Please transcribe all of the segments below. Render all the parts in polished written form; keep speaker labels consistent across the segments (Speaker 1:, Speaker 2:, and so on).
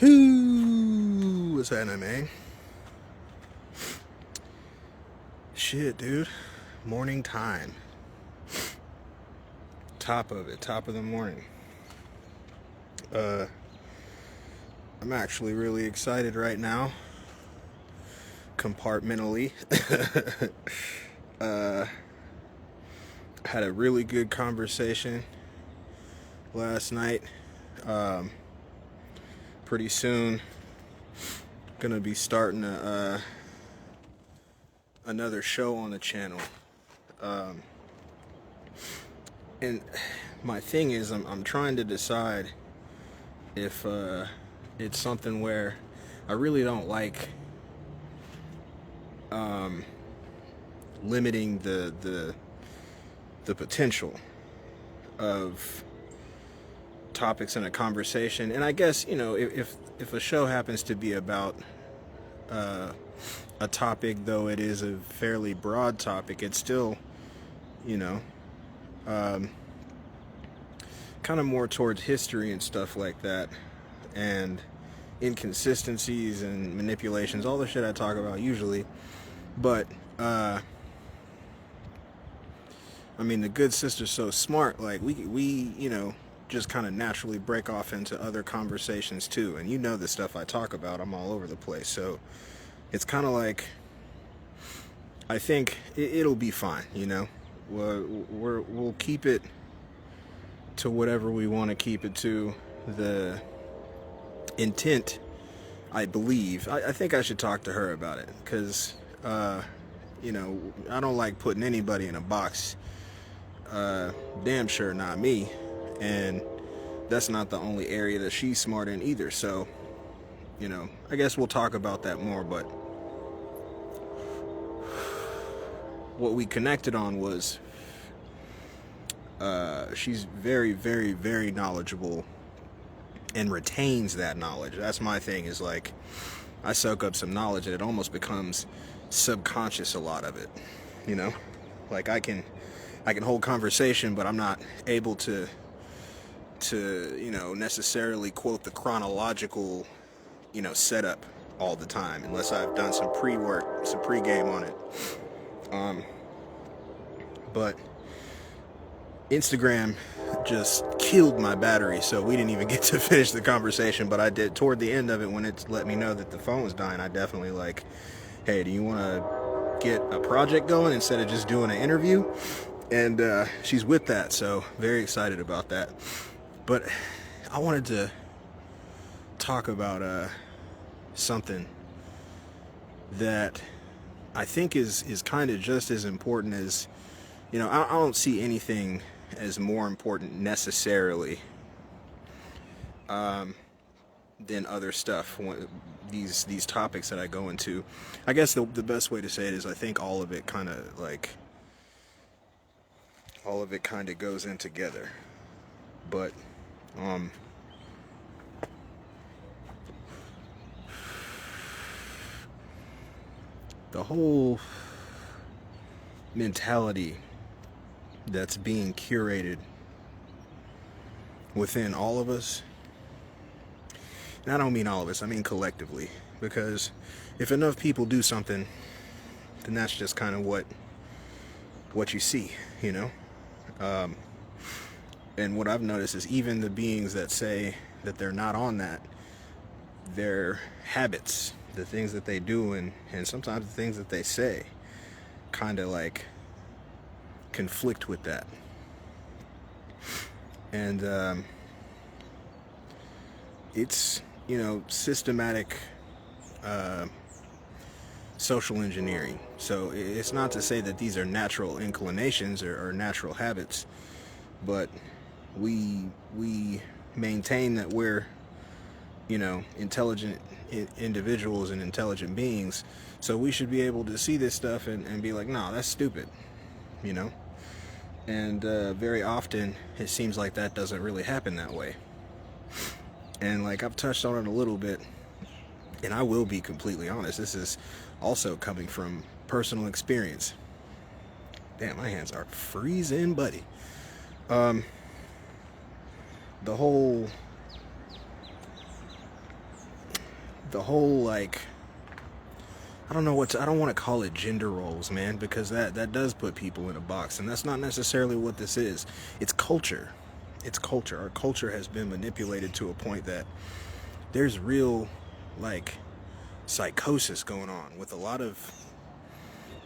Speaker 1: What's happening, man? Shit, dude. Morning time. Top of it. Top of the morning. Uh, I'm actually really excited right now. Compartmentally. uh, had a really good conversation last night. Um, Pretty soon, gonna be starting another show on the channel. Um, and my thing is, I'm trying to decide if it's something where I really don't like limiting the potential of topics in a conversation. And I guess, if a show happens to be about a topic, though it is a fairly broad topic, it's still, you know, um, kind of more towards history and stuff like that, and inconsistencies and manipulations, all the shit I talk about usually. But I mean, the good sister's so smart. Like we just kind of naturally break off into other conversations too. And the stuff I talk about, I'm all over the place. So it's kind of like, I think it'll be fine. We'll keep it to whatever we want to keep it to. The intent, I believe. I think I should talk to her about it, because I don't like putting anybody in a box. Damn sure not me. And that's not the only area that she's smart in either. So, I guess we'll talk about that more. But what we connected on was she's very, very, very knowledgeable and retains that knowledge. That's my thing, is like, I soak up some knowledge and it almost becomes subconscious, a lot of it. Like I can hold conversation, but I'm not able to necessarily quote the chronological setup all the time, unless I've done some pre-work, some pre-game on it. But Instagram just killed my battery, so we didn't even get to finish the conversation. But I did, toward the end of it, when it let me know that the phone was dying, I definitely like, hey, do you want to get a project going instead of just doing an interview? And she's with that, so very excited about that. But I wanted to talk about something that I think is kind of just as important as, I don't see anything as more important necessarily than other stuff. These topics that I go into, I guess the best way to say it is, I think all of it kind of goes in together. But the whole mentality that's being curated within all of us, and I don't mean all of us, I mean collectively, because if enough people do something, then that's just kind of what you see. And what I've noticed is, even the beings that say that they're not on that, their habits, the things that they do, and sometimes the things that they say, kind of like conflict with that. And it's systematic social engineering. So it's not to say that these are natural inclinations or natural habits, but we maintain that we're intelligent individuals and intelligent beings, so we should be able to see this stuff and be like, no, that's stupid. And very often it seems like that doesn't really happen that way. And like, I've touched on it a little bit, and I will be completely honest, this is also coming from personal experience. Damn, my hands are freezing, buddy. The whole the whole, like, I don't want to call it gender roles, man, because that does put people in a box, and that's not necessarily what this is. It's culture. It's culture. Our culture has been manipulated to a point that there's real, like, psychosis going on with a lot of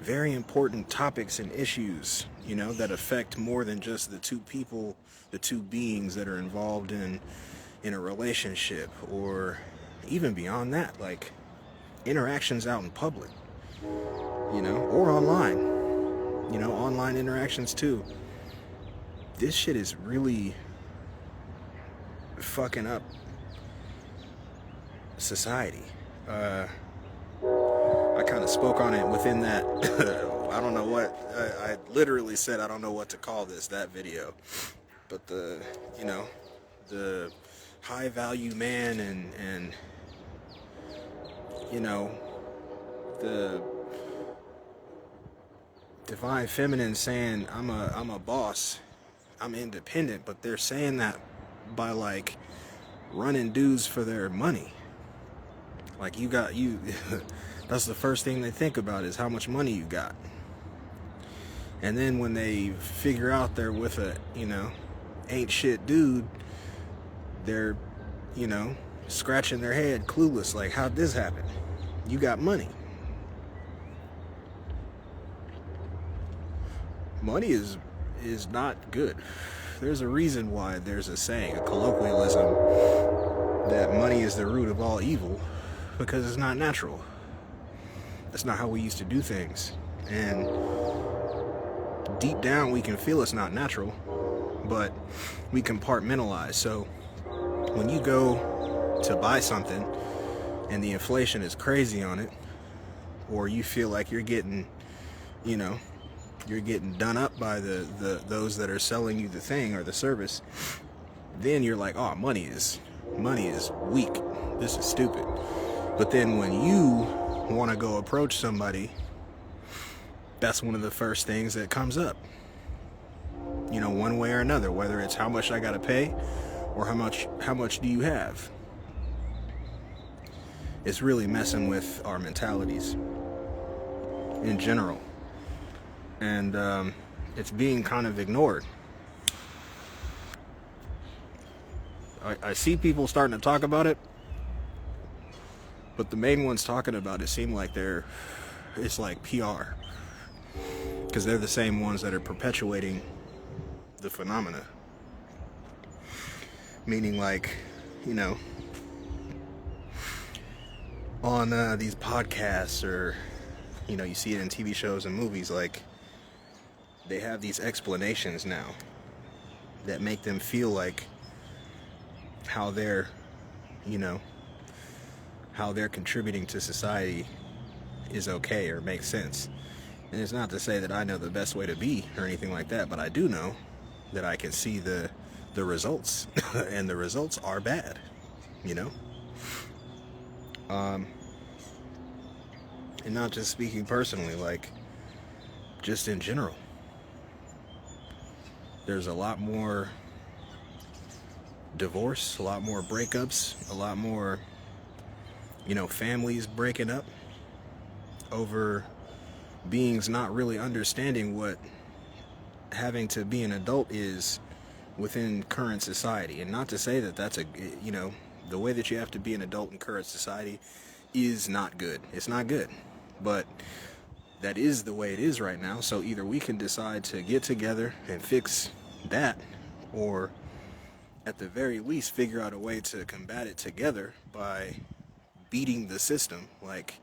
Speaker 1: very important topics and issues, you know, that affect more than just the two people, the two beings that are involved in a relationship, or even beyond that, like interactions out in public, you know, or online, you know, online interactions too. This shit is really fucking up society. I kind of spoke on it within that. I don't know what I literally said. I don't know what to call that video, but the high value man and you know, the divine feminine saying I'm a boss, I'm independent, but they're saying that by like running dudes for their money. Like that's the first thing they think about is how much money you got. And then when they figure out they're with a, you know, ain't shit dude, they're, you know, scratching their head clueless, like, how'd this happen? You got money. Money is not good. There's a reason why there's a saying, a colloquialism, that money is the root of all evil, because it's not natural. That's not how we used to do things. And deep down we can feel it's not natural, but we compartmentalize. So when you go to buy something and the inflation is crazy on it, or you feel like you're getting, you know, you're getting done up by those that are selling you the thing or the service, then you're like, oh, money is weak. This is stupid. But then when you want to go approach somebody, that's one of the first things that comes up. You know, one way or another, whether it's how much I gotta pay or how much do you have. It's really messing with our mentalities in general. And it's being kind of ignored. I see people starting to talk about it, but the main ones talking about it seem like it's like PR, because they're the same ones that are perpetuating the phenomena. Meaning, like, you know, on these podcasts, or, you know, you see it in TV shows and movies, like, they have these explanations now that make them feel like how they're, you know, how they're contributing to society is okay or makes sense. And it's not to say that I know the best way to be or anything like that, but I do know that I can see the results, and the results are bad, you know? And not just speaking personally, like, just in general. There's a lot more divorce, a lot more breakups, a lot more, you know, families breaking up over beings not really understanding what having to be an adult is within current society. And not to say that that's you know, the way that you have to be an adult in current society is not good. It's not good. But that is the way it is right now. So either we can decide to get together and fix that, or at the very least figure out a way to combat it together by beating the system, like,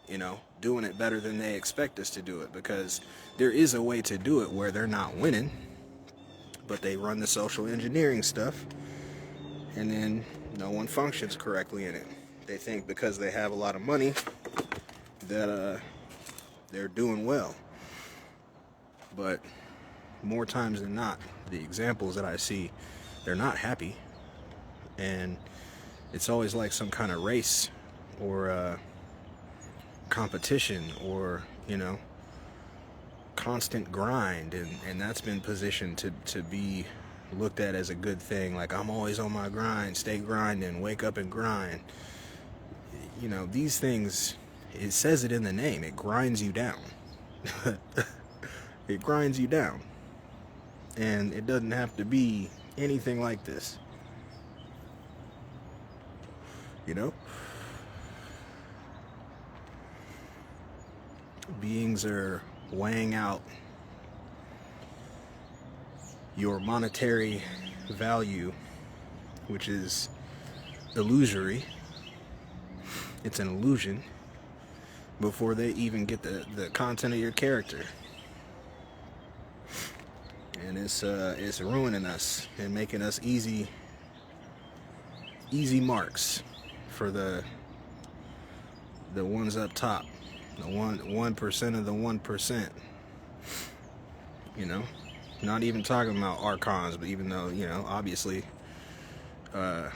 Speaker 1: you know, doing it better than they expect us to do it. Because there is a way to do it where they're not winning, but they run the social engineering stuff, and then no one functions correctly in it. They think because they have a lot of money that they're doing well. But more times than not, the examples that I see, they're not happy. And it's always like some kind of race or competition, or, you know, constant grind, and that's been positioned to be looked at as a good thing. Like, I'm always on my grind, stay grinding, wake up and grind. these things, it says it in the name, it grinds you down. It grinds you down. And it doesn't have to be anything like this. Beings are weighing out your monetary value, which is illusory. It's an illusion, before they even get the content of your character. And it's ruining us and making us easy marks for the ones up top, the 1% of the 1%. Not even talking about archons, but even though obviously I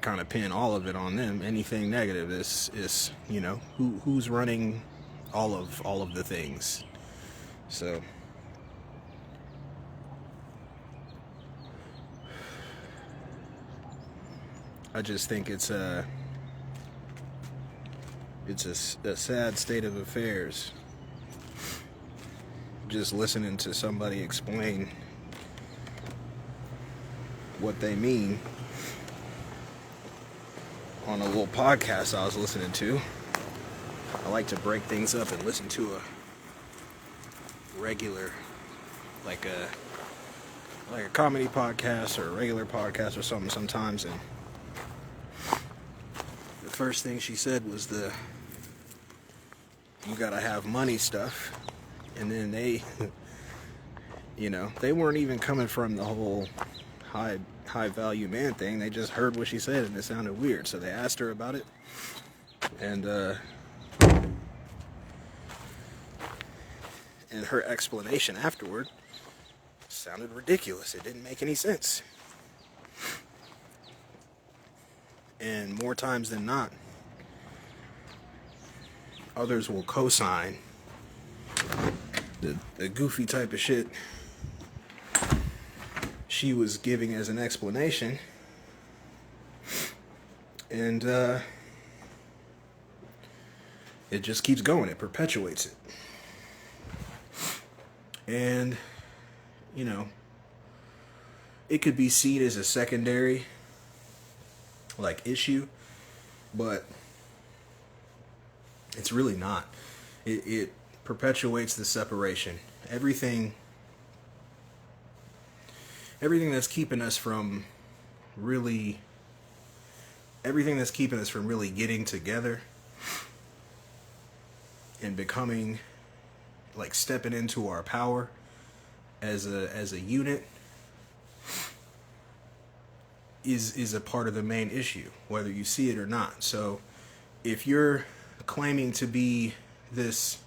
Speaker 1: kind of pin all of it on them. Anything negative is who's running all of the things. So I just think it's a sad state of affairs. Just listening to somebody explain what they mean on a little podcast I was listening to. I like to break things up and listen to a regular, like a comedy podcast or a regular podcast or something sometimes. And the first thing she said was you gotta have money stuff. And then they weren't even coming from the whole high value man thing. They just heard what she said and it sounded weird, so they asked her about it, and her explanation afterward sounded ridiculous. It didn't make any sense. And more times than not, others will co-sign the goofy type of shit she was giving as an explanation, and it just keeps going. It perpetuates it. And it could be seen as a secondary issue, but it's really not. It perpetuates the separation. Everything that's keeping us from really getting together and becoming, stepping into our power as a unit is a part of the main issue, whether you see it or not. So if you're claiming to be this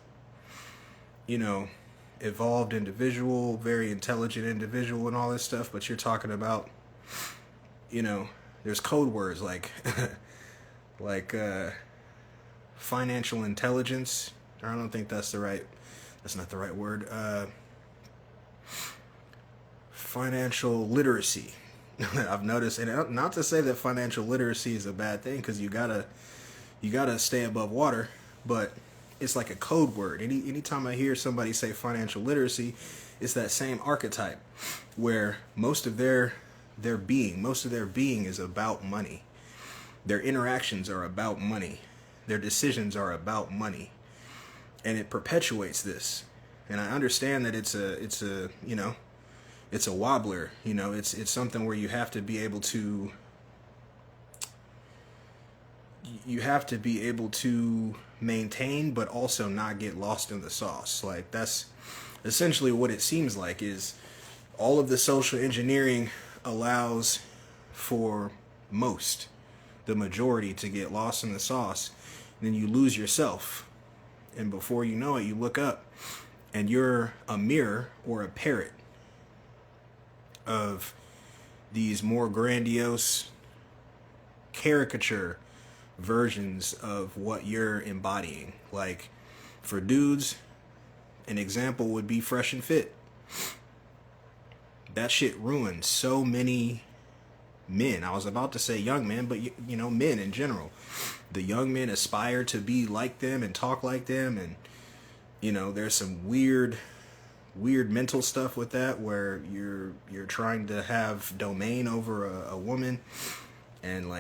Speaker 1: evolved individual, very intelligent individual and all this stuff, but you're talking about, there's code words like financial intelligence. I don't think that's not the right word. Financial literacy. I've noticed, and not to say that financial literacy is a bad thing, because you gotta stay above water, but it's like a code word. Anytime I hear somebody say financial literacy, it's that same archetype where most of their being is about money. Their interactions are about money. Their decisions are about money. And it perpetuates this. And I understand that it's a wobbler. It's something where you have to be able to maintain, but also not get lost in the sauce. That's essentially what it seems like. Is all of the social engineering allows for the majority to get lost in the sauce. Then you lose yourself, and before you know it, you look up and you're a mirror or a parrot of these more grandiose caricature versions of what you're embodying. Like, for dudes, an example would be Fresh and Fit. That shit ruined so many men. I was about to say young men, but men in general. The young men aspire to be like them and talk like them, and there's some weird mental stuff with that, where you're trying to have domain over a woman, and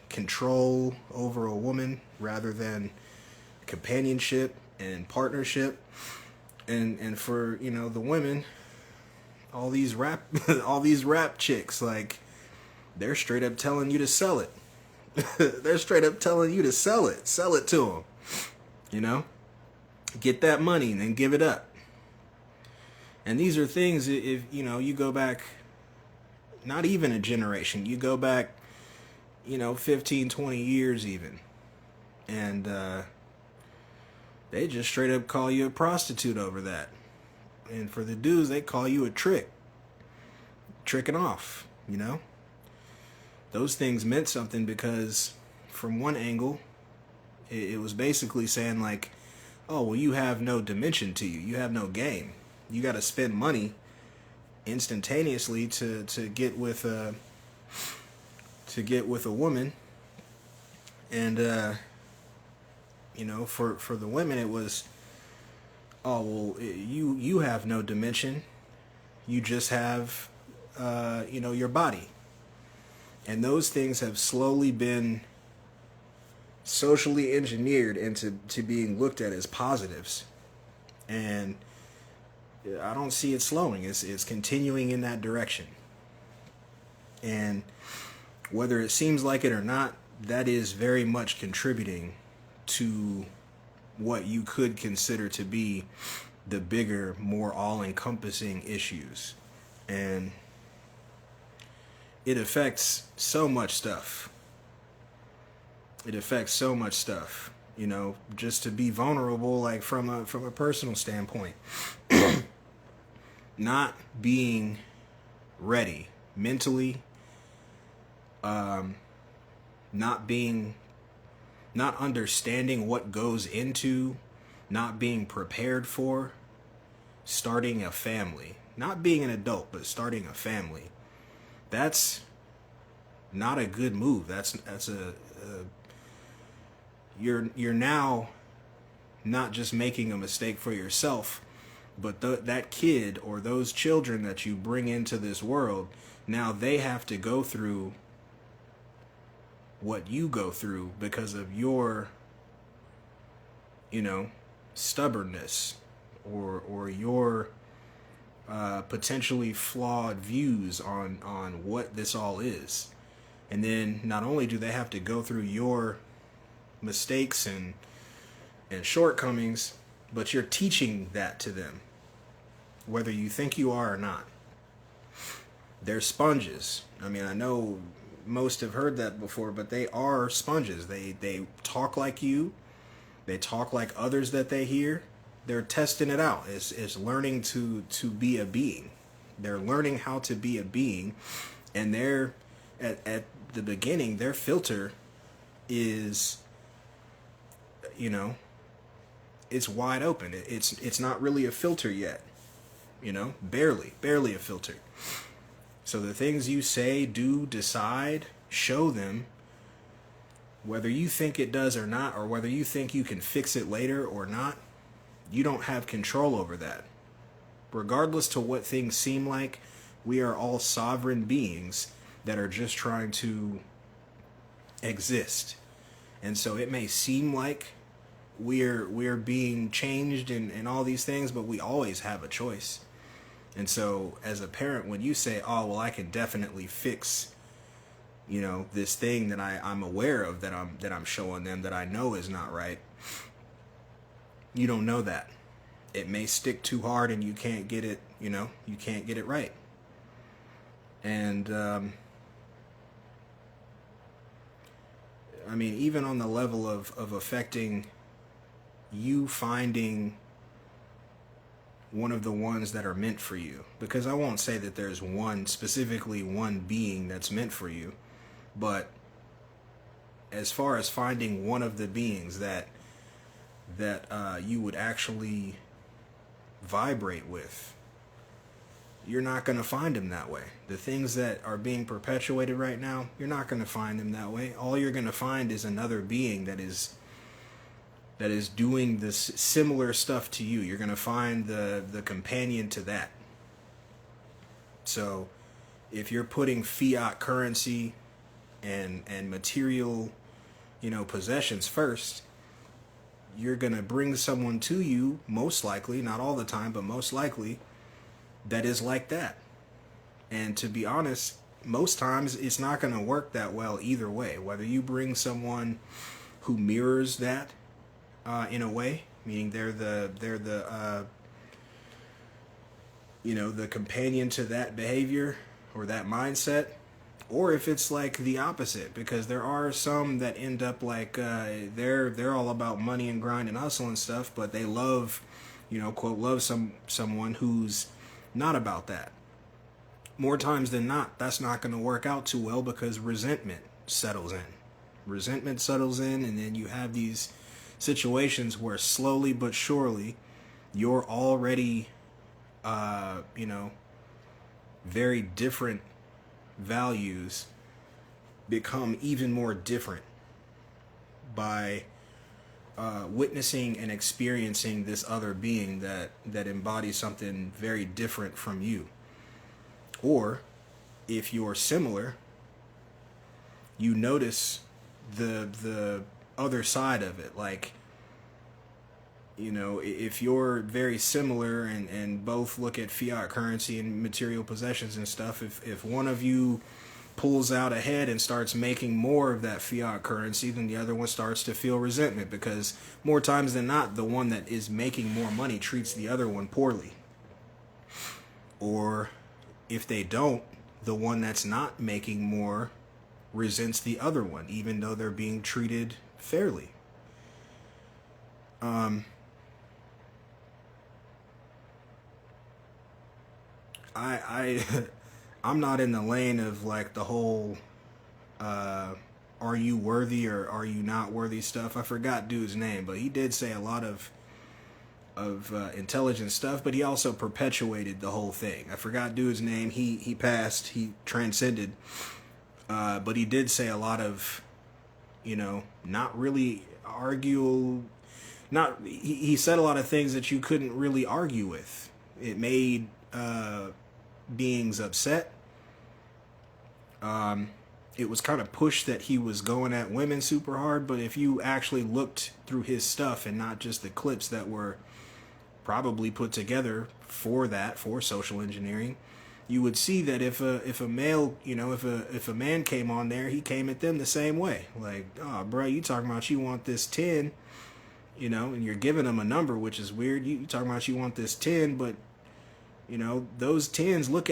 Speaker 1: control over a woman rather than companionship and partnership. And for the women, all these rap chicks, like, they're straight up telling you to sell it. They're straight up telling you to sell it to them. Get that money and then give it up. And these are things, if you go back, not even a generation, you go back 15, 20 years even, and they just straight up call you a prostitute over that. And for the dudes, they call you a tricking off. Those things meant something, because from one angle, it was basically saying like, oh, well, you have no dimension to you. You have no game. You got to spend money instantaneously to get with a woman. And for the women, it was, oh, well, you have no dimension. You just have your body. And those things have slowly been socially engineered into being looked at as positives. And I don't see it slowing. It's continuing in that direction. And whether it seems like it or not, that is very much contributing to what you could consider to be the bigger, more all-encompassing issues. And it affects so much stuff. Just to be vulnerable, like from a personal standpoint. Not being ready mentally, not understanding what goes into, not being prepared for starting a family, not being an adult, but starting a family. That's not a good move. That's you're now not just making a mistake for yourself, but that kid or those children that you bring into this world, now they have to go through what you go through because of your stubbornness or your potentially flawed views on what this all is. And then not only do they have to go through your mistakes and shortcomings, but you're teaching that to them, whether you think you are or not. They're sponges. I mean, I know most have heard that before, but they are sponges. They talk like you. They talk like others that they hear. They're testing it out. It's learning to be a being. They're learning how to be a being, and they're at the beginning, their filter is, it's wide open. It's not really a filter yet, barely a filter. So the things you say, do, decide, show them, whether you think it does or not, or whether you think you can fix it later or not, you don't have control over that. Regardless to what things seem like, we are all sovereign beings that are just trying to exist. And so it may seem like we're being changed and all these things, but we always have a choice. And so as a parent, when you say, oh, well, I can definitely fix, this thing that I'm aware of, that I'm showing them, that I know is not right, you don't know that. It may stick too hard and you can't get it, you can't get it right. And, I mean, even on the level of affecting you finding one of the ones that are meant for you. Because I won't say that there's specifically one being that's meant for you, but as far as finding one of the beings that you would actually vibrate with, you're not going to find them that way. The things that are being perpetuated right now, you're not going to find them that way. All you're going to find is another being that is doing this similar stuff to you. You're going to find the companion to that. So if you're putting fiat currency and material, possessions first, you're going to bring someone to you, most likely, not all the time, but most likely, that is like that. And to be honest, most times it's not going to work that well either way. Whether you bring someone who mirrors that in a way, meaning they're the the companion to that behavior or that mindset, or if it's like the opposite, because there are some that end up like they're all about money and grind and hustle and stuff, but they love, quote, love someone who's not about that. More times than not, that's not going to work out too well because resentment settles in. Resentment settles in, and then you have these situations where slowly but surely you're already, very different values become even more different by witnessing and experiencing this other being that embodies something very different from you. Or if you're similar, you notice the other side of it. Like, if you're very similar and both look at fiat currency and material possessions and stuff, if one of you pulls out ahead and starts making more of that fiat currency, then the other one starts to feel resentment, because more times than not, the one that is making more money treats the other one poorly. Or if they don't, the one that's not making more resents the other one, even though they're being treated fairly. I'm not in the lane of like the whole are you worthy or are you not worthy stuff. I forgot dude's name, but he did say a lot of intelligent stuff, but he also perpetuated the whole thing. I forgot dude's name. He passed. He transcended. But he did say a lot of, not really argue. He said a lot of things that you couldn't really argue with. It made beings upset. It was kind of pushed that he was going at women super hard, but if you actually looked through his stuff and not just the clips that were probably put together for social engineering, you would see that if a male, if a man came on there, he came at them the same way. Like, oh, bro, you talking about you want this 10, and you're giving them a number, which is weird. You talking about you want this 10, but those 10s, look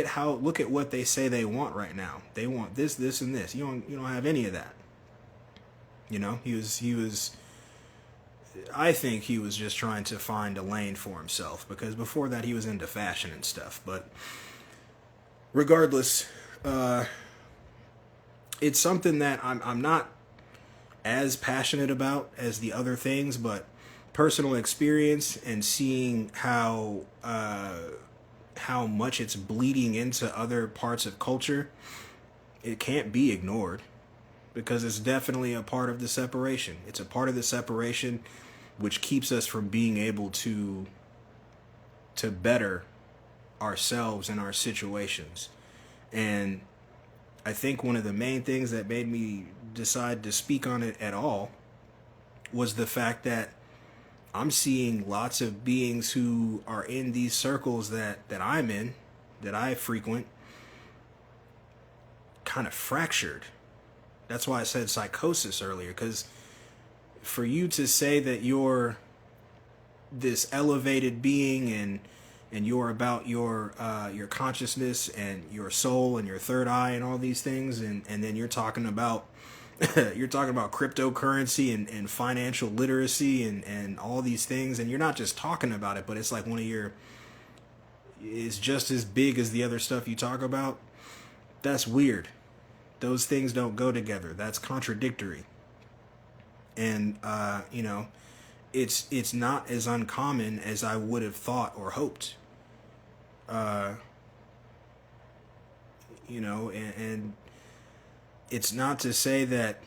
Speaker 1: at what they say they want right now. They want this, this, and this. You don't have any of that. He was I think he was just trying to find a lane for himself, because before that he was into fashion and stuff. But regardless, it's something that I'm not as passionate about as the other things, but personal experience and seeing how much it's bleeding into other parts of culture, it can't be ignored, because it's definitely a part of the separation. It's a part of the separation which keeps us from being able to better ourselves and our situations. And I think one of the main things that made me decide to speak on it at all was the fact that I'm seeing lots of beings who are in these circles that I'm in, that I frequent, kind of fractured. That's why I said psychosis earlier, because for you to say that you're this elevated being and you're about your consciousness and your soul and your third eye and all these things, and then you're talking about cryptocurrency and financial literacy and all these things, and you're not just talking about it, but it's like it's just as big as the other stuff you talk about. That's weird. Those things don't go together. That's contradictory. And it's not as uncommon as I would have thought or hoped. and it's not to say that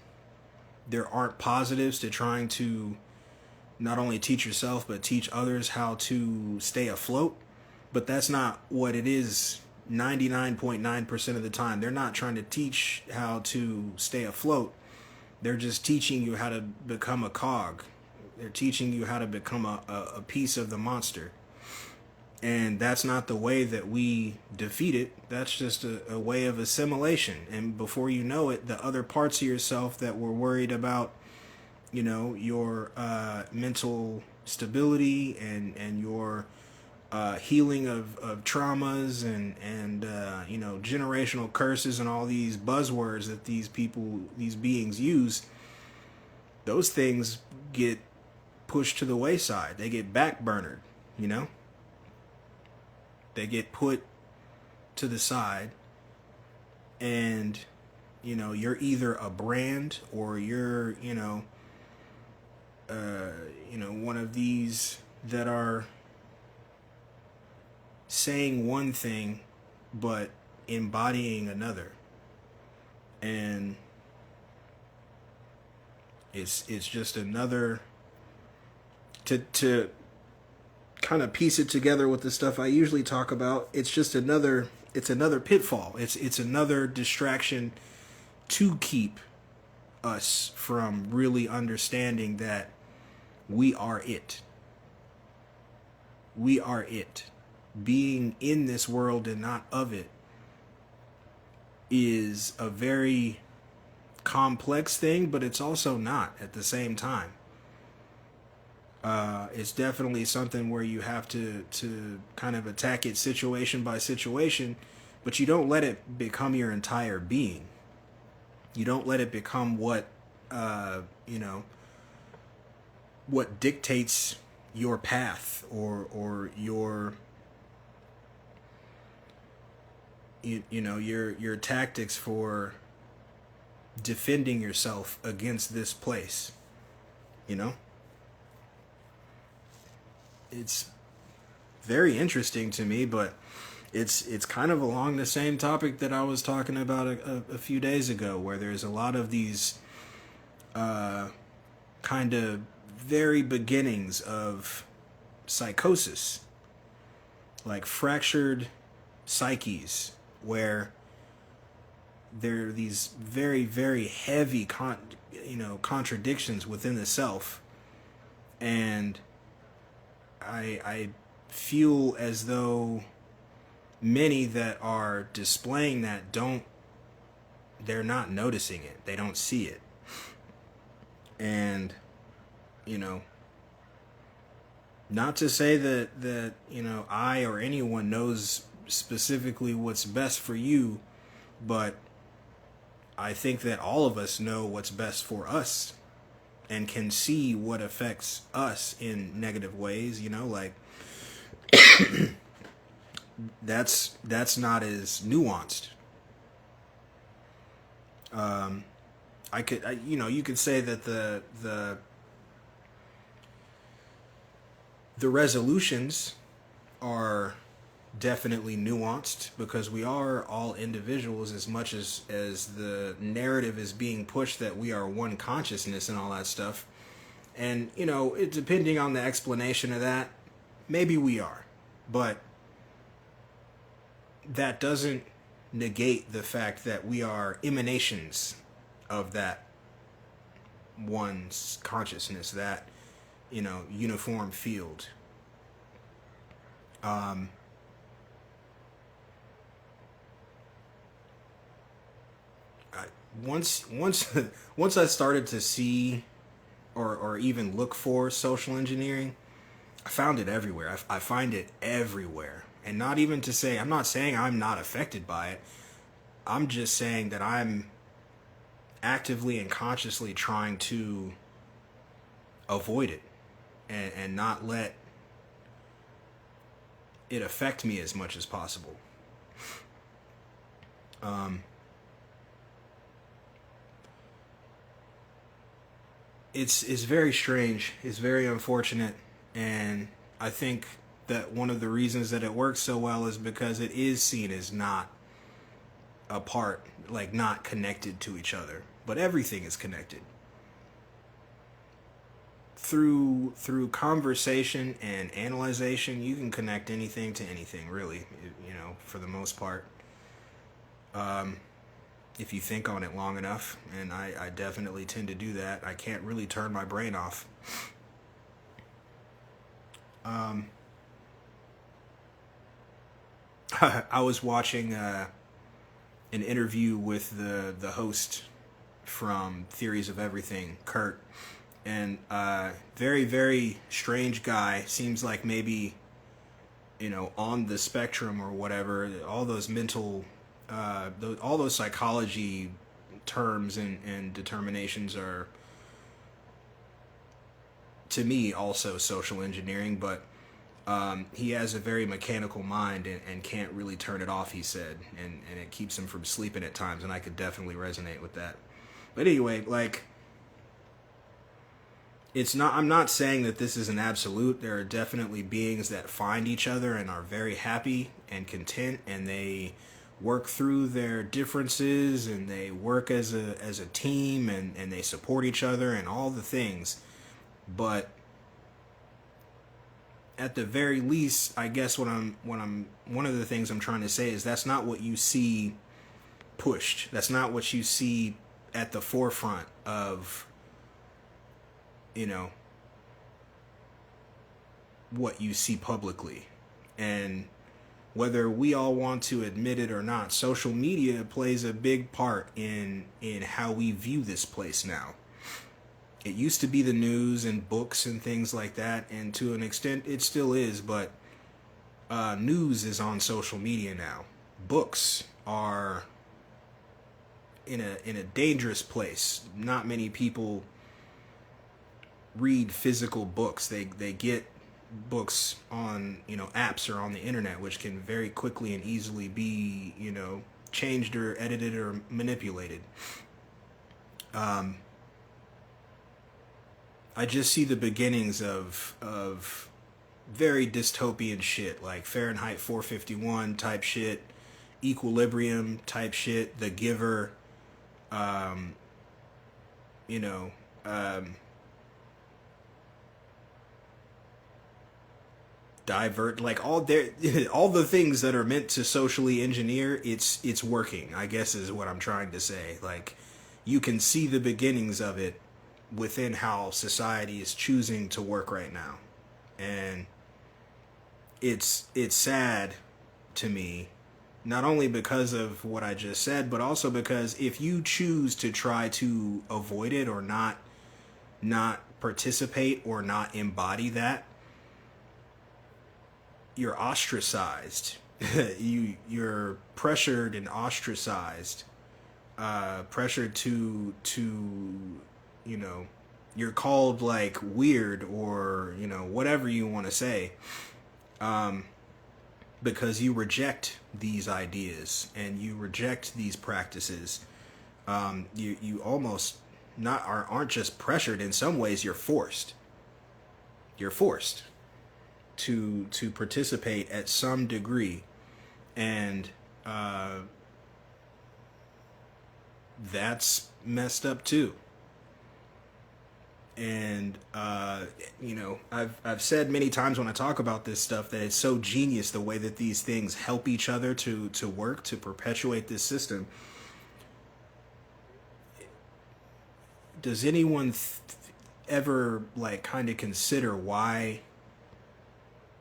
Speaker 1: there aren't positives to trying to not only teach yourself but teach others how to stay afloat, but that's not what it is 99.9% of the time. They're not trying to teach how to stay afloat. They're just teaching you how to become a cog. They're teaching you how to become a piece of the monster. And that's not the way that we defeat it. That's just a way of assimilation. And before you know it, the other parts of yourself that were worried about, your mental stability and your healing of traumas and generational curses and all these buzzwords that these beings use, those things get pushed to the wayside. They get backburnered, They get put to the side, and you're either a brand or you're one of these that are saying one thing but embodying another. And it's just another to kind of piece it together with the stuff I usually talk about. It's another pitfall. It's another distraction to keep us from really understanding that we are it. We are it. Being in this world and not of it is a very complex thing, but it's also not at the same time. It's definitely something where you have to kind of attack it situation by situation, but you don't let it become your entire being. You don't let it become what dictates your path or your your tactics for defending yourself against this place. It's very interesting to me, but it's kind of along the same topic that I was talking about a few days ago, where there's a lot of these kind of very beginnings of psychosis, like fractured psyches, where there are these very, very heavy contradictions within the self. And I feel as though many that are displaying that they're not noticing it. They don't see it. And, not to say that I or anyone knows specifically what's best for you, but I think that all of us know what's best for us and can see what affects us in negative ways, like that's not as nuanced. You could say that the resolutions are definitely nuanced, because we are all individuals, as much as the narrative is being pushed that we are one consciousness and all that stuff. And depending on the explanation of that, maybe we are, but that doesn't negate the fact that we are emanations of that one's consciousness, that uniform field. Once I started to see or even look for social engineering, I found it everywhere. I find it everywhere. And not even to say, I'm not saying I'm not affected by it. I'm just saying that I'm actively and consciously trying to avoid it and not let it affect me as much as possible. It's very strange. It's very unfortunate, and I think that one of the reasons that it works so well is because it is seen as not apart, like not connected to each other, but everything is connected. Through conversation and analyzation, you can connect anything to anything, really, for the most part. If you think on it long enough, and I definitely tend to do that. I can't really turn my brain off. I was watching an interview with the host from Theories of Everything, Kurt, and very, very strange guy. Seems like maybe, on the spectrum or whatever. All those mental, all those psychology terms and determinations are, to me, also social engineering, but he has a very mechanical mind and can't really turn it off, he said, and it keeps him from sleeping at times, and I could definitely resonate with that. But anyway, like, I'm not saying that this is an absolute. There are definitely beings that find each other and are very happy and content, and they work through their differences, and they work as a team, and they support each other and all the things. But at the very least, I guess one of the things I'm trying to say is that's not what you see pushed. That's not what you see at the forefront of, what you see publicly. And whether we all want to admit it or not, social media plays a big part in how we view this place now. It used to be the news and books and things like that, and to an extent it still is, but news is on social media now. Books are in a dangerous place. Not many people read physical books. They get books on, apps or on the internet, which can very quickly and easily be, changed or edited or manipulated. I just see the beginnings of very dystopian shit, like Fahrenheit 451 type shit, Equilibrium type shit, The Giver, Divert, like all the things that are meant to socially engineer, it's working, I guess is what I'm trying to say. Like, you can see the beginnings of it within how society is choosing to work right now. And it's sad to me, not only because of what I just said, but also because if you choose to try to avoid it or not participate or not embody that, you're ostracized. You're pressured and ostracized, pressured to you're called like weird or whatever you want to say, because you reject these ideas and you reject these practices. You almost aren't just pressured. In some ways, you're forced to participate at some degree, and that's messed up too. And I've said many times when I talk about this stuff that it's so genius the way that these things help each other to work, to perpetuate this system. Does anyone ever like kind of consider why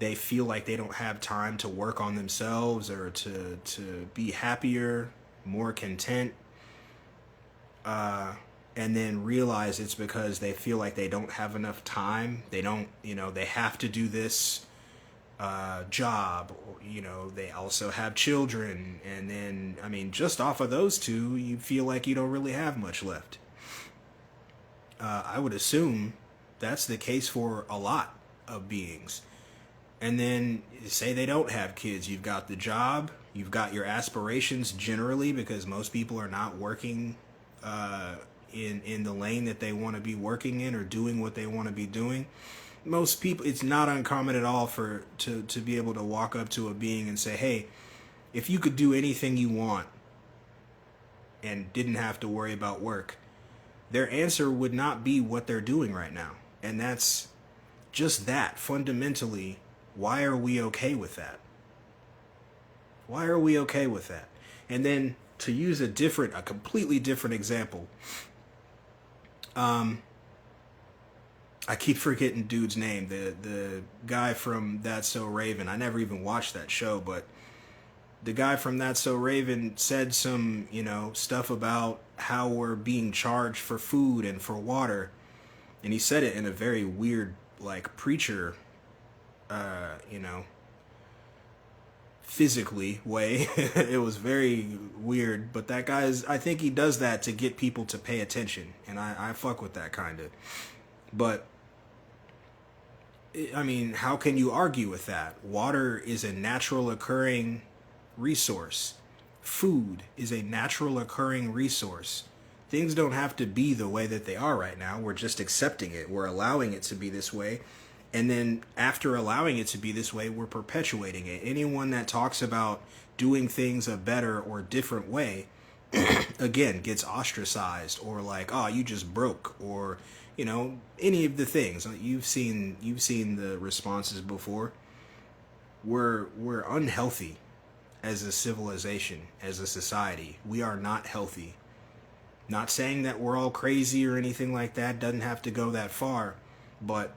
Speaker 1: they feel like they don't have time to work on themselves or to be happier, more content, and then realize it's because they feel like they don't have enough time. They don't, they have to do this job, or, they also have children. And then, just off of those two, you feel like you don't really have much left. I would assume that's the case for a lot of beings. And then say they don't have kids. You've got the job. You've got your aspirations generally, because most people are not working in the lane that they want to be working in or doing what they want to be doing. Most people, it's not uncommon at all to be able to walk up to a being and say, hey, if you could do anything you want, and didn't have to worry about work, their answer would not be what they're doing right now. And that's just that. Fundamentally, why are we okay with that? Why are we okay with that? And then to use a completely different example, I keep forgetting dude's name. The guy from That's So Raven. I never even watched that show, but the guy from That's So Raven said some, stuff about how we're being charged for food and for water. And he said it in a very weird, like, preacher, physically way. It was very weird, but that guy's, I think he does that to get people to pay attention. And I fuck with that kind of. But I mean, how can you argue with that? Water is a natural occurring resource. Food is a natural occurring resource. Things don't have to be the way that they are right now. We're just accepting it. We're allowing it to be this way. And then after allowing it to be this way, we're perpetuating it. Anyone that talks about doing things a better or different way, again, gets ostracized, or like, oh, you just broke, or any of the things you've seen the responses before. We're unhealthy as a civilization, as a society. We are not healthy. Not saying that we're all crazy or anything like that. Doesn't have to go that far, but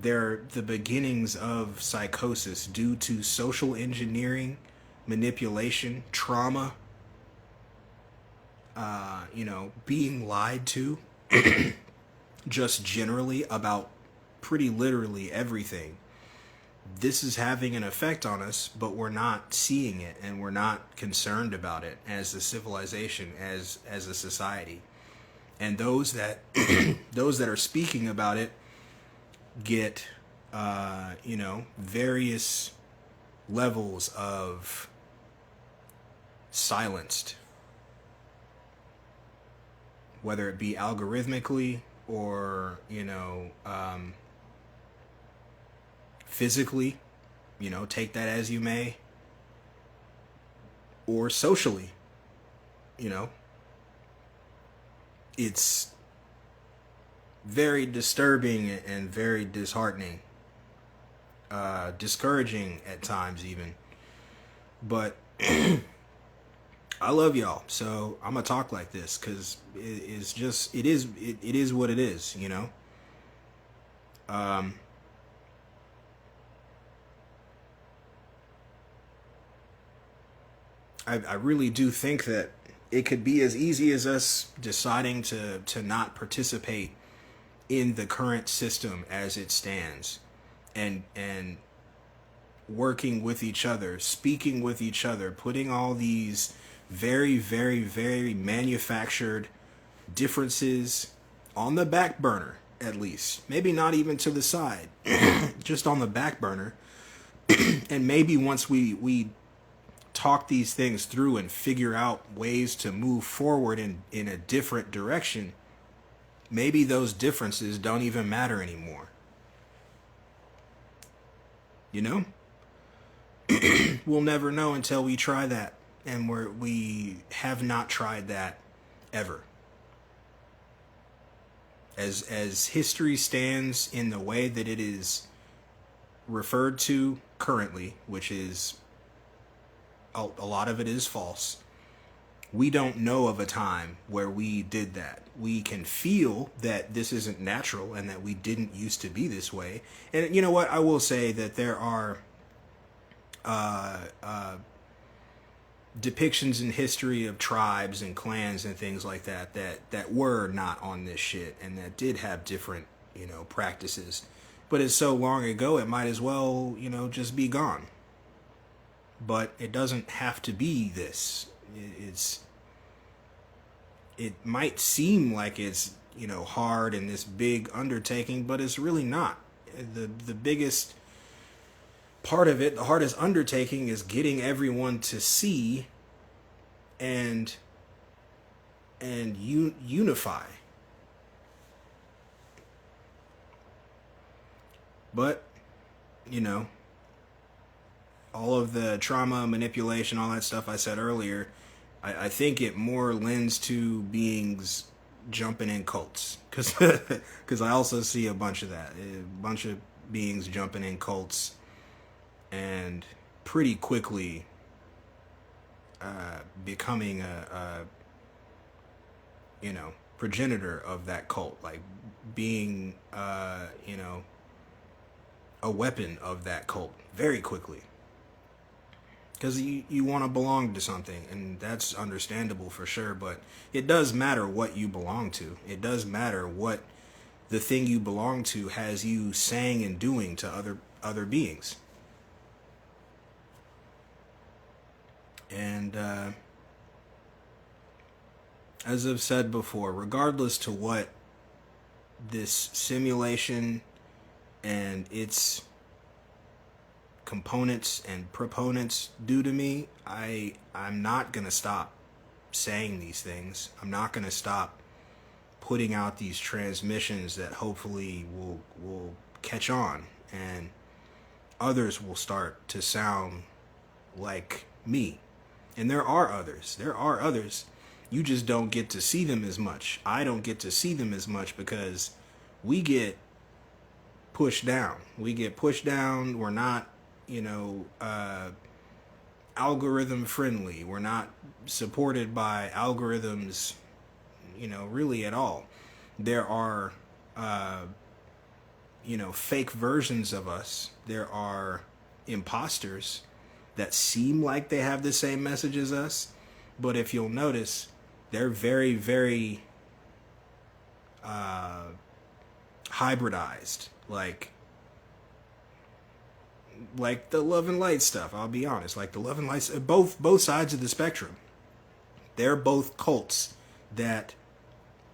Speaker 1: they're the beginnings of psychosis due to social engineering, manipulation, trauma, being lied to, just generally about pretty literally everything. This is having an effect on us, but we're not seeing it, and we're not concerned about it as a civilization, as a society. And those that those that are speaking about it get various levels of silenced, whether it be algorithmically or physically, take that as you may, or socially. It's very disturbing and very disheartening, discouraging at times even. But I love y'all, so I'm gonna talk like this because it is what it is. I really do think that it could be as easy as us deciding to not participate in the current system as it stands, and working with each other, speaking with each other, putting all these very, very, very manufactured differences on the back burner, at least. Maybe not even to the side, just on the back burner. And maybe once we talk these things through and figure out ways to move forward in a different direction, maybe those differences don't even matter anymore. We'll never know until we try that. And we have not tried that ever. As history stands in the way that it is referred to currently, which is a lot of it is false. We don't know of a time where we did that. We can feel that this isn't natural and that we didn't used to be this way. And you know what? I will say that there are depictions in history of tribes and clans and things like that were not on this shit and that did have different, practices. But it's so long ago, it might as well, just be gone. But it doesn't have to be this. It might seem like it's, hard and this big undertaking, but it's really not. The biggest part of it, the hardest undertaking, is getting everyone to see and unify. But, all of the trauma, manipulation, all that stuff I said earlier, I think it more lends to beings jumping in cults, because I also see a bunch of that, a bunch of beings jumping in cults, and pretty quickly becoming a progenitor of that cult, like being a weapon of that cult very quickly, because you want to belong to something, and that's understandable for sure. But it does matter what you belong to. It does matter what the thing you belong to has you saying and doing to other beings. And as I've said before, regardless to what this simulation and its components and proponents do to me, I'm not gonna stop saying these things. I'm not gonna stop putting out these transmissions that hopefully will catch on, and others will start to sound like me. And there are others. There are others. You just don't get to see them as much. I don't get to see them as much because we get pushed down. We get pushed down. We're not, algorithm friendly. We're not supported by algorithms, really at all. There are, fake versions of us. There are imposters that seem like they have the same message as us, but if you'll notice, they're very, very hybridized, like the Love and Light stuff. I'll be honest, like the Love and Light, both sides of the spectrum. They're both cults that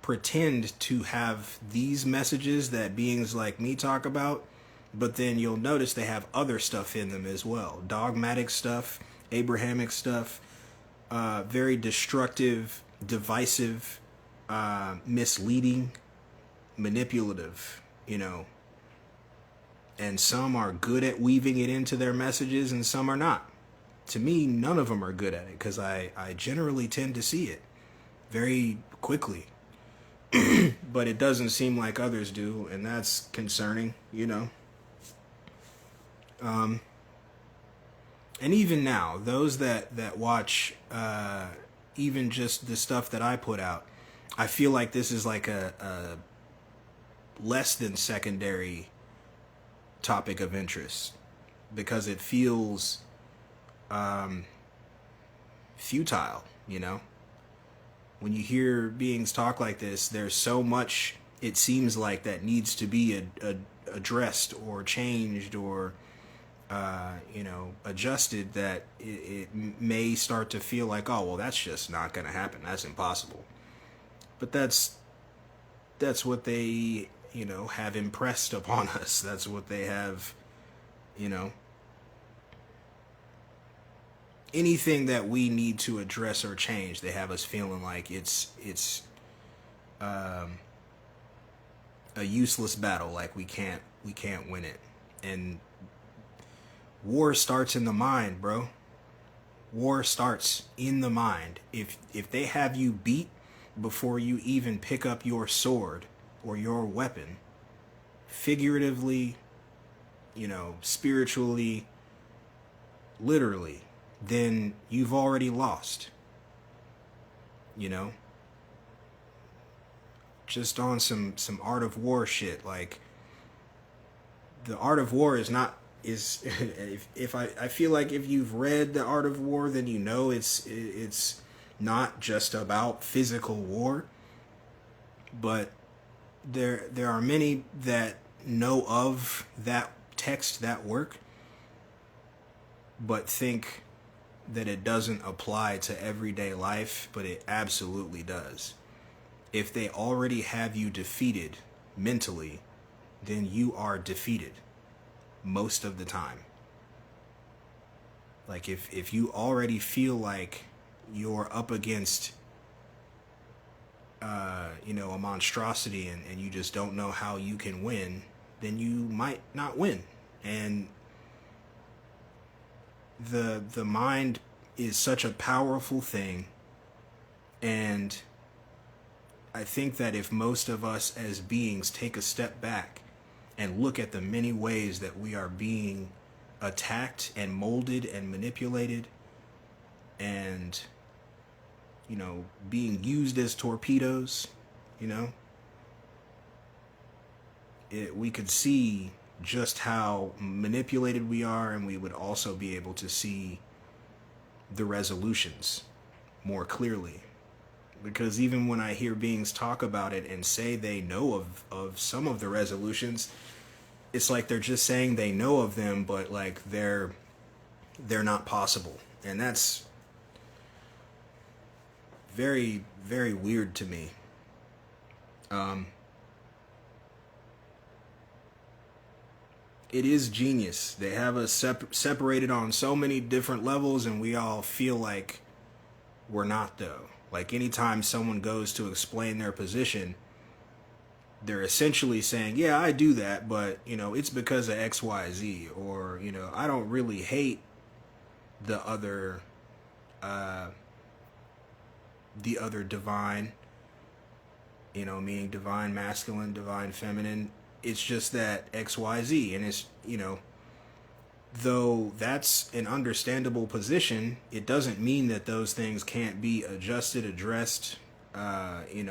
Speaker 1: pretend to have these messages that beings like me talk about, but then you'll notice they have other stuff in them as well. Dogmatic stuff, Abrahamic stuff, very destructive, divisive, misleading, manipulative, and some are good at weaving it into their messages and some are not. To me, none of them are good at it, because I generally tend to see it very quickly. But it doesn't seem like others do, and that's concerning, And even now, those that watch even just the stuff that I put out, I feel like this is like a less than secondary topic of interest, because it feels futile, When you hear beings talk like this, there's so much, it seems like, that needs to be addressed or changed or adjusted, that it may start to feel like, oh, well, that's just not going to happen. That's impossible. But that's what they, have impressed upon us. That's what they have, anything that we need to address or change, they have us feeling like it's a useless battle, like we can't win it. And war starts in the mind, bro. War starts in the mind. If they have you beat before you even pick up your sword or your weapon, figuratively, spiritually, literally, then you've already lost. Just on some Art of War shit, like the Art of War is if I feel like if you've read the Art of War, then it's not just about physical war, but there are many that know of that text, that work, but think that it doesn't apply to everyday life, but it absolutely does. If they already have you defeated mentally, then you are defeated most of the time. Like if you already feel like you're up against a monstrosity and you just don't know how you can win, then you might not win. And the mind is such a powerful thing, And I think that if most of us as beings take a step back and look at the many ways that we are being attacked and molded and manipulated and, being used as torpedoes, you know, we could see just how manipulated we are, and we would also be able to see the resolutions more clearly. Because even when I hear beings talk about it and say they know of some of the resolutions, it's like they're just saying they know of them, but like they're not possible. And that's very, very weird to me. It is genius. They have us separated on so many different levels, and we all feel like we're not, though. Like, anytime someone goes to explain their position, they're essentially saying, yeah, I do that, but, it's because of X, Y, Z. Or, I don't really hate the other divine, meaning divine masculine, divine feminine. It's just that X, Y, Z. And it's, though that's an understandable position, it doesn't mean that those things can't be adjusted, addressed,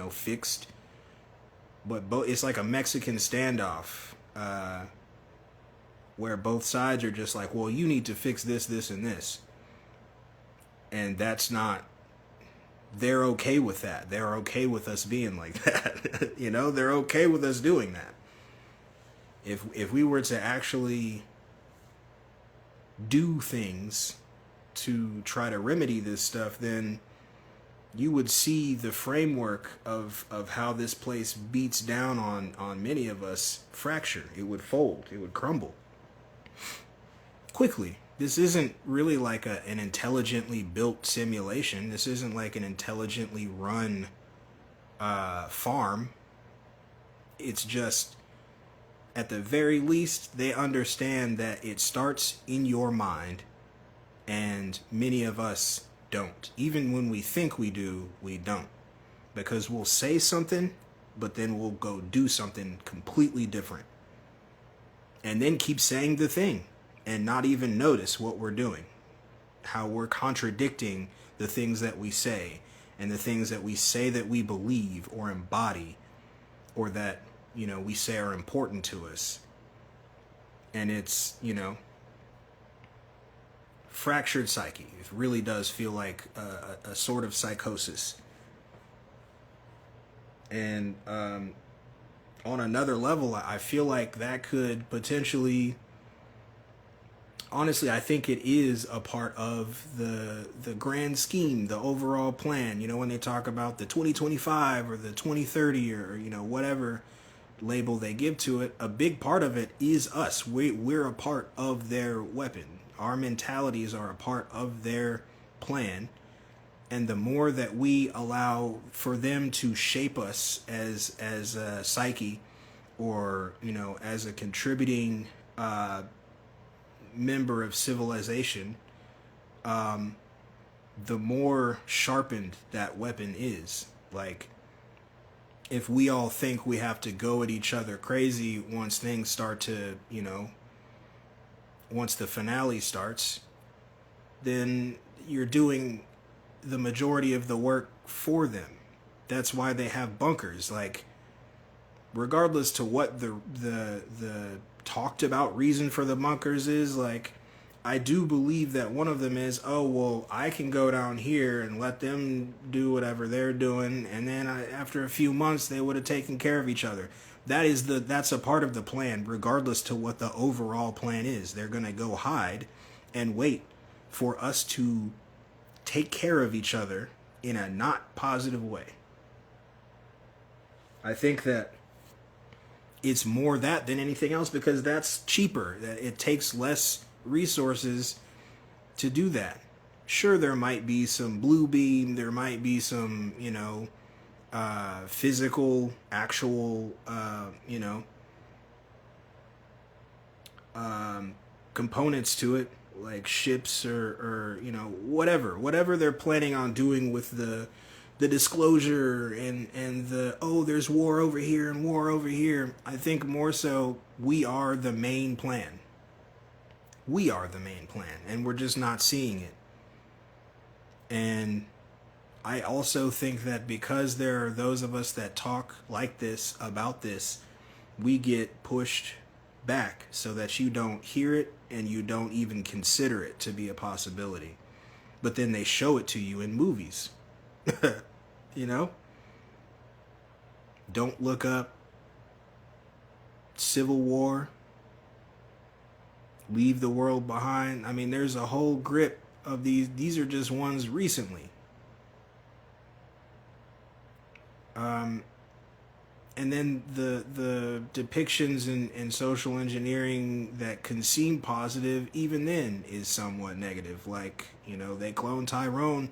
Speaker 1: fixed. But it's like a Mexican standoff, where both sides are just like, well, you need to fix this, this, and this. And that's not, they're okay with that. They're okay with us being like that. They're okay with us doing that. If we were to actually do things to try to remedy this stuff, then you would see the framework of how this place beats down on many of us fracture. It would fold. It would crumble quickly. This isn't really like an intelligently built simulation. This isn't like an intelligently run farm. It's just, at the very least, they understand that it starts in your mind, and many of us don't. Even when we think we do, we don't. Because we'll say something, but then we'll go do something completely different. And then keep saying the thing and not even notice what we're doing. How we're contradicting the things that we say and the things that we say that we believe or embody, or that, we say are important to us. And it's, fractured psyche. It really does feel like a sort of psychosis. And on another level, I feel like that could potentially, honestly, I think it is a part of the grand scheme, the overall plan. When they talk about the 2025 or the 2030 or, whatever label they give to it, a big part of it is us. We're a part of their weapon. Our mentalities are a part of their plan. And the more that we allow for them to shape us as a psyche, or, as a contributing member of civilization, the more sharpened that weapon is. Like, if we all think we have to go at each other crazy once things start to, once the finale starts, then you're doing the majority of the work for them. That's why they have bunkers. Like, regardless to what the talked about reason for the bunkers is, like, I do believe that one of them is, oh, well, I can go down here and let them do whatever they're doing, and then after a few months, they would have taken care of each other. That's a part of the plan, regardless to what the overall plan is. They're going to go hide and wait for us to take care of each other in a not positive way. I think that it's more that than anything else, because that's cheaper. It takes less resources to do that. Sure, there might be some blue beam, there might be some, physical, actual, components to it, like ships or whatever they're planning on doing with the the disclosure and the, oh, there's war over here and war over here. I think more so we are the main plan. We are the main plan, and we're just not seeing it. And I also think that because there are those of us that talk like this about this, we get pushed back so that you don't hear it and you don't even consider it to be a possibility. But then they show it to you in movies. You know? Don't Look Up, Civil War, Leave the World Behind. I mean, there's a whole grip of these. These are just ones recently. And then the depictions in social engineering that can seem positive, even then, is somewhat negative. Like, you know, they cloned Tyrone.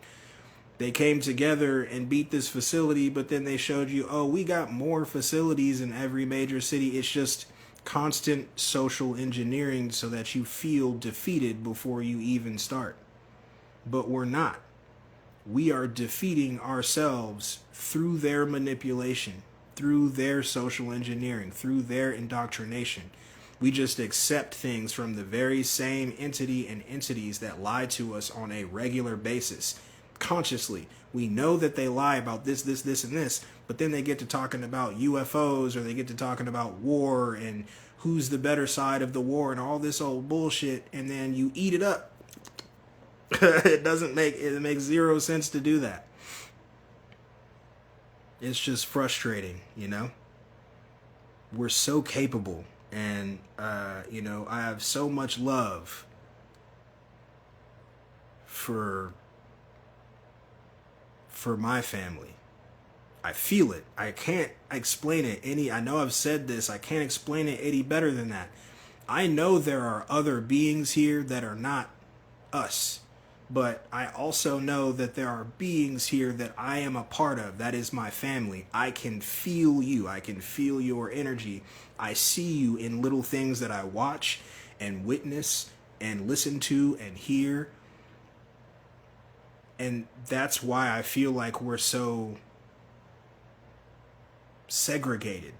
Speaker 1: They came together and beat this facility, but then they showed you, oh, we got more facilities in every major city. It's just constant social engineering so that you feel defeated before you even start. But we're not. We are defeating ourselves through their manipulation, through their social engineering, through their indoctrination. We just accept things from the very same entity and entities that lie to us on a regular basis. Consciously, we know that they lie about this, and this, but then they get to talking about UFOs, or they get to talking about war and who's the better side of the war and all this old bullshit, and then you eat it up. It makes zero sense to do that. It's just frustrating, you know? We're so capable, and you know, I have so much love for my family. I feel it. I can't explain it I know I've said this, I can't explain it any better than that. I know there are other beings here that are not us, but I also know that there are beings here that I am a part of. That is my family. I can feel you. I can feel your energy. I see you in little things that I watch and witness and listen to and hear. And that's why I feel like we're so segregated.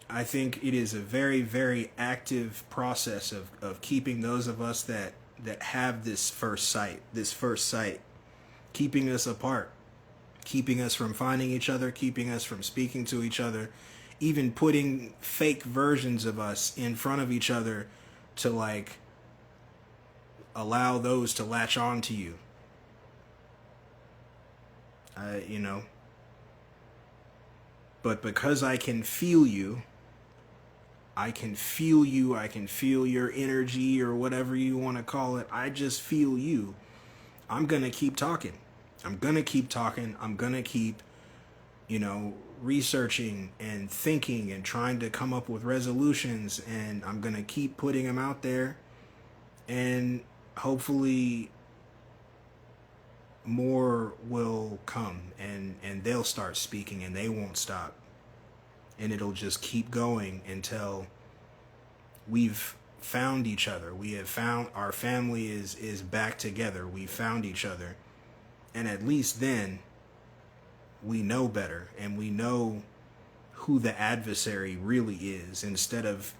Speaker 1: I think it is a very, very active process of keeping those of us that have this first sight, keeping us apart, keeping us from finding each other, keeping us from speaking to each other, even putting fake versions of us in front of each other to like allow those to latch on to you. You know, but because I can feel you, I can feel your energy or whatever you want to call it. I just feel you. I'm going to keep talking. I'm going to keep, you know, researching and thinking and trying to come up with resolutions. And I'm going to keep putting them out there. And hopefully more will come and they'll start speaking and they won't stop. And it'll just keep going until we've found each other. We have found our family is back together. We found each other. And at least then we know better and we know who the adversary really is, instead of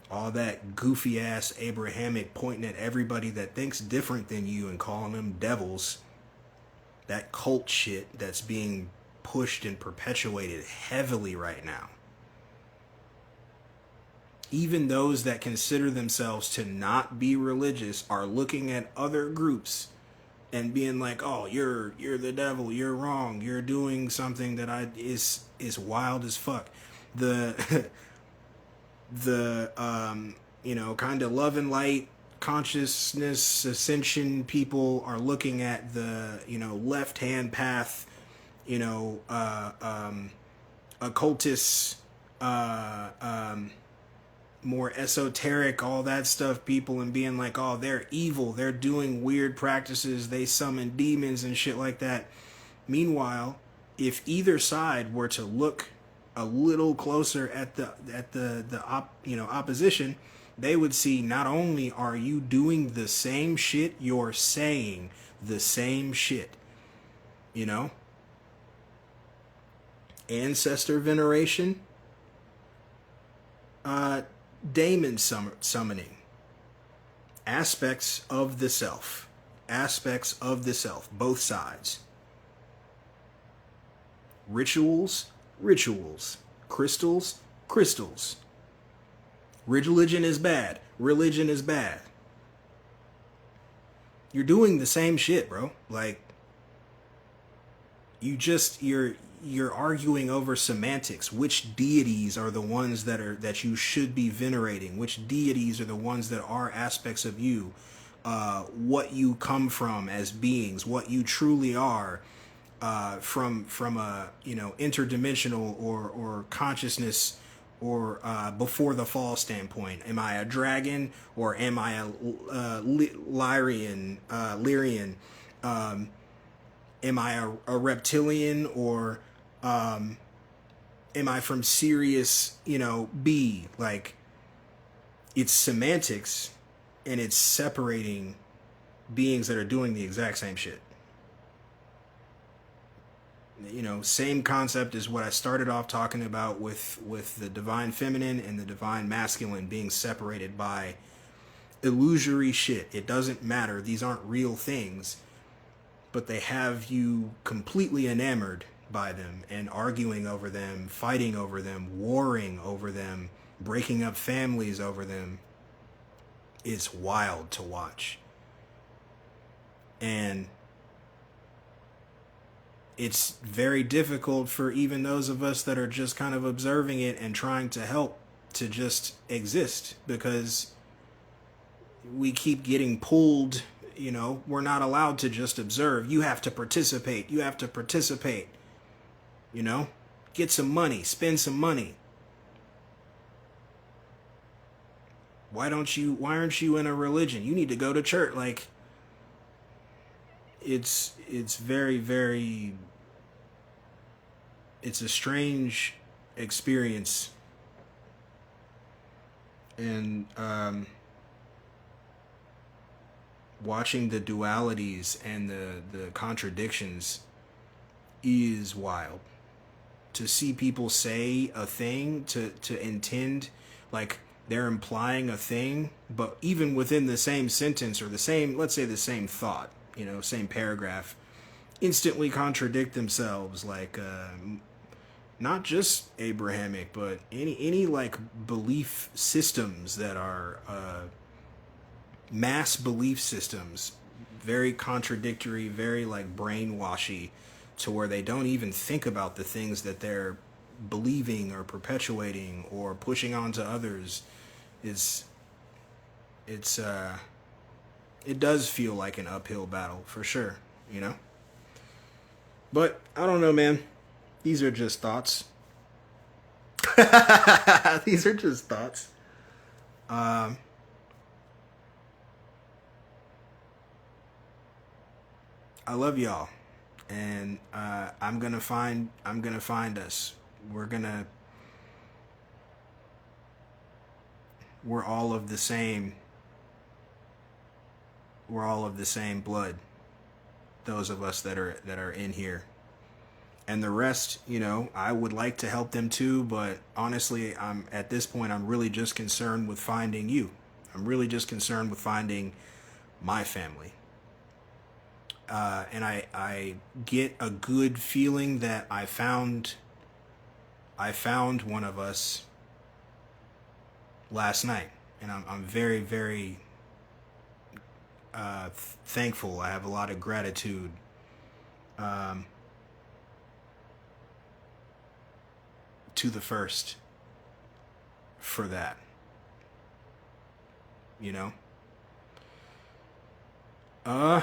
Speaker 1: all that goofy ass Abrahamic pointing at everybody that thinks different than you and calling them devils. That cult shit that's being pushed and perpetuated heavily right now. Even those that consider themselves to not be religious are looking at other groups and being like, "Oh, you're the devil. You're wrong. You're doing something that is wild as fuck." The you know, kind of love and light consciousness ascension people are looking at the, you know, left hand path, you know, occultists, more esoteric, all that stuff people, and being like, oh, they're evil, they're doing weird practices, they summon demons and shit like that. Meanwhile, if either side were to look a little closer at the opposition, they would see not only are you doing the same shit, you're saying the same shit, you know? ancestor veneration, daemon summoning, aspects of the self, both sides, rituals, crystals. Religion is bad. You're doing the same shit, bro. Like, you're arguing over semantics. Which deities are the ones that you should be venerating? Which deities are the ones that are aspects of you? What you come from as beings, what you truly are, from a interdimensional or consciousness or before the fall standpoint. Am I a dragon or am I a Lyrian? Am I a reptilian or am I from Sirius, B? Like, it's semantics and it's separating beings that are doing the exact same shit. Same concept as what I started off talking about with the divine feminine and the divine masculine being separated by illusory shit. It doesn't matter. These aren't real things, but they have you completely enamored by them and arguing over them, fighting over them, warring over them, breaking up families over them. It's wild to watch. And it's very difficult for even those of us that are just kind of observing it and trying to help to just exist, because we keep getting pulled. We're not allowed to just observe. You have to participate. Get some money, spend some money. Why aren't you in a religion? You need to go to church. Like, it's very, very, it's a strange experience. And watching the dualities and the contradictions is wild. To see people say a thing to intend, like, they're implying a thing, but even within the same sentence or the same, let's say the same thought, same paragraph, instantly contradict themselves. Like, not just Abrahamic, but any like belief systems that are mass belief systems, very contradictory, very like brainwashy, to where they don't even think about the things that they're believing or perpetuating or pushing onto others. It does feel like an uphill battle for sure, But I don't know, man. These are just thoughts. These are just thoughts. I love y'all, and I'm gonna find us. We're all of the same. We're all of the same blood. Those of us that are in here. And the rest, I would like to help them too, but honestly, at this point, I'm really just concerned with finding you. I'm really just concerned with finding my family. And I get a good feeling that I found one of us last night, and I'm very, very thankful. I have a lot of gratitude. To the first for that, I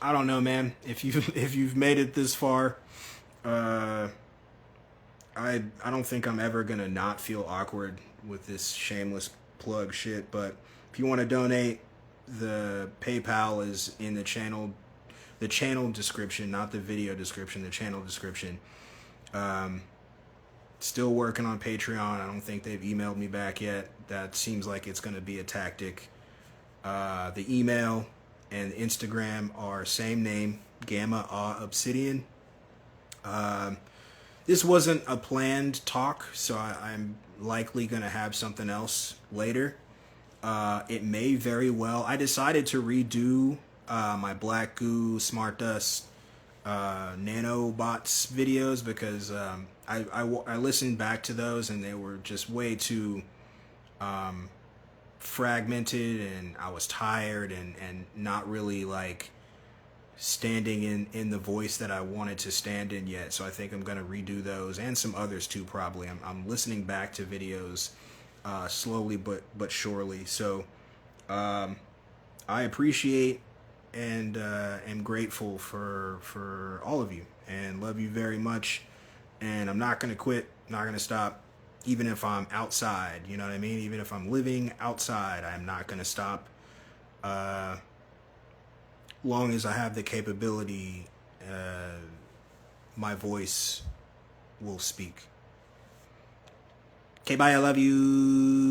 Speaker 1: don't know, man. If you've made it this far, I don't think I'm ever gonna not feel awkward with this shameless plug shit. But if you want to donate, the PayPal is in the channel description, not the video description, the channel description. Still working on Patreon. I don't think they've emailed me back yet. That seems like it's going to be a tactic. The email and Instagram are same name, Gamma Obsidian. This wasn't a planned talk, so I'm likely going to have something else later. It may very well. I decided to redo my Black Goo, Smart Dust, Nanobots videos because I listened back to those and they were just way too fragmented, and I was tired and not really like standing in the voice that I wanted to stand in yet. So I think I'm gonna redo those and some others too. Probably I'm listening back to videos slowly but surely. So I appreciate and am grateful for all of you and love you very much. And I'm not gonna quit. Not gonna stop. Even if I'm outside, you know what I mean? Even if I'm living outside, I'm not gonna stop. Long as I have the capability, my voice will speak. Okay, bye. I love you.